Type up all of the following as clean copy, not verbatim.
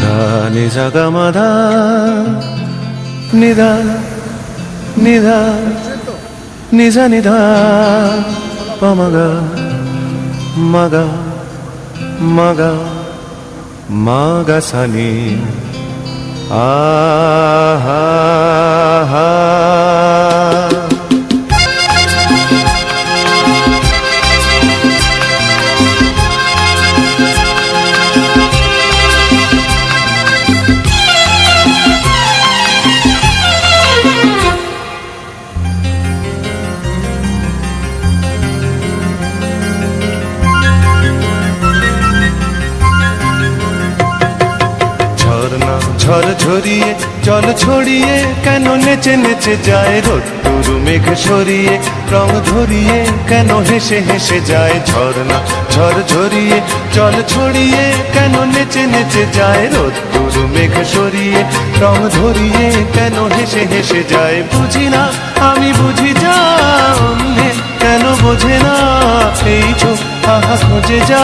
धा नि सा गा मा धा नि धा नि धा नि सा नि धा प म गा मा गा मा गा मा गा सा नि आ हा हा। ঝড় ঝরিয়ে জল ছড়িয়ে কেন নেচে নেচে যায় রোদ্দুর মেঘ সরিয়ে রং ধরিয়ে কেন হেসে হেসে যায় ঝর্ণা ঝড় ঝরিয়ে জল ছড়িয়ে কেন নেচে নেচে যায় রোদ্দুর মেঘ সরিয়ে রং ধরিয়ে কেন হেসে হেসে যায় বুঝি না আমি বুঝি যা অন্যে কেন বোঝে না এই চোখ আহা খোঁজে যা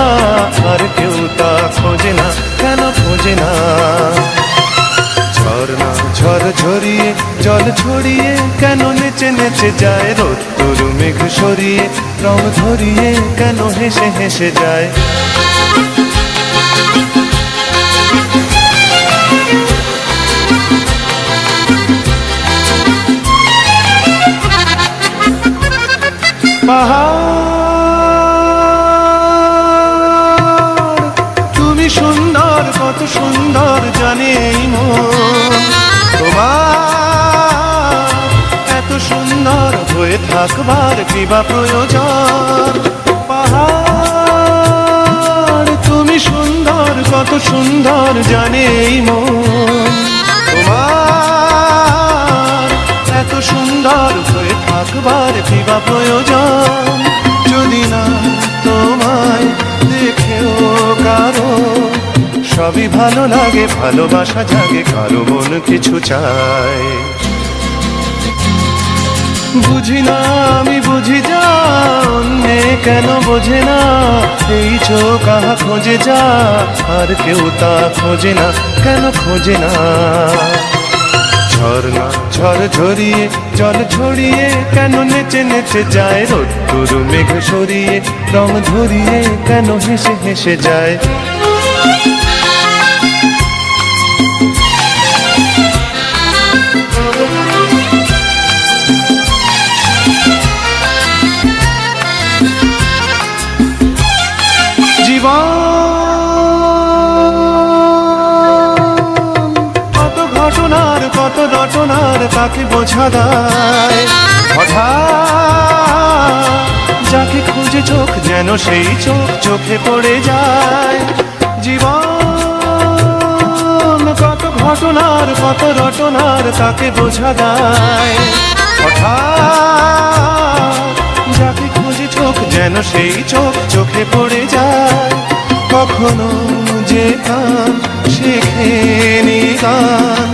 আর কেউ তা খোঁজে না কেন খোঁজে না। ঝর্ণা ঝড় ঝরিয়ে জল ছড়িয়ে কেন নেচে নেচে যায় রোদ্দুর মেঘ সরিয়ে রং ধরিয়ে কেন হেসে হেসে যায়। পাহাড় তুমি সুন্দর কত সুন্দর জানে এই মন তোমার এত সুন্দর হয়ে থাকবার কি বা প্রয়োজন। পাহাড় তুমি সুন্দর কত সুন্দর জানে এই মন তোমার এত সুন্দর হয়ে থাকবার কি বা প্রয়োজন। যদি না তোমায় দেখেও কারো সবই ভালো লাগে ভালোবাসা জাগে কারো মন কিছু চায় বুঝি না আমি বুঝি যা অন্যে কেন বোঝে না এই চোখ আহা খোঁজে যা আর কেউ তা খোঁজে না কেন খোঁজে না। ঝর্ণা ঝড় ঝরিয়ে জল ছড়িয়ে কেন নেচে নেচে যায় রোদ্দুর মেঘ সরিয়ে রং ধরিয়ে কেন হেসে হেসে যায়। জীবন কত ঘটনার কত রটনার তাকে বোঝা দেয় হঠাৎ যাকে খুঁজে চোখ যেন সেই চোখ চোখে পড়ে যায়। জীবন কত ঘটনার কত রটনার তাকে বোঝা দেয় হঠাৎ যাকে খুঁজে চোখ যেন সেই চোখ চোখে পড়ে যায়। কখনো যে গান শেখেনি গান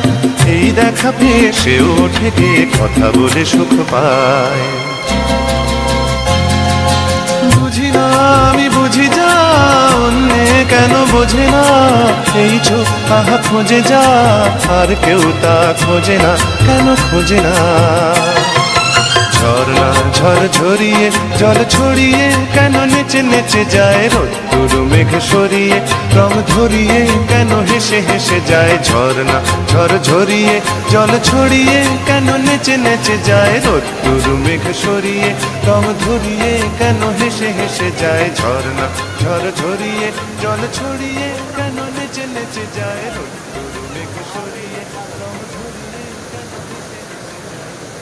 এই দেখা পেয়ে সে ওঠে গিয়ে কথা বলে সুখ পায় বুঝি না আমি বুঝি যা অন্যে কেন বোঝে না এই চোখ আহা খোঁজে যা আর কেউ তা খোঁজে না কেন খোঁজে না। ঝর্ণা ঝড় ঝরিয়ে জল ছড়িয়ে কেন নেচে নেচে যায় রোদ্দুর মেঘ সরিয়ে রং ধরিয়ে কেন হেসে হেসে যায়। ঝর্ণা ঝড় ঝরিয়ে জল ছড়িয়ে কেন নেচে নেচে যায় রোদ্দুর মেঘ সরিয়ে রং ধরিয়ে কেন হেসে হেসে যায়। ঝর্ণা ঝড় ঝরিয়ে জল ছড়িয়ে কেন নেচে নেচে যায় রোদ্দুর মেঘ সরিয়ে রং ধরিয়ে কেন হেসে হেসে যায়।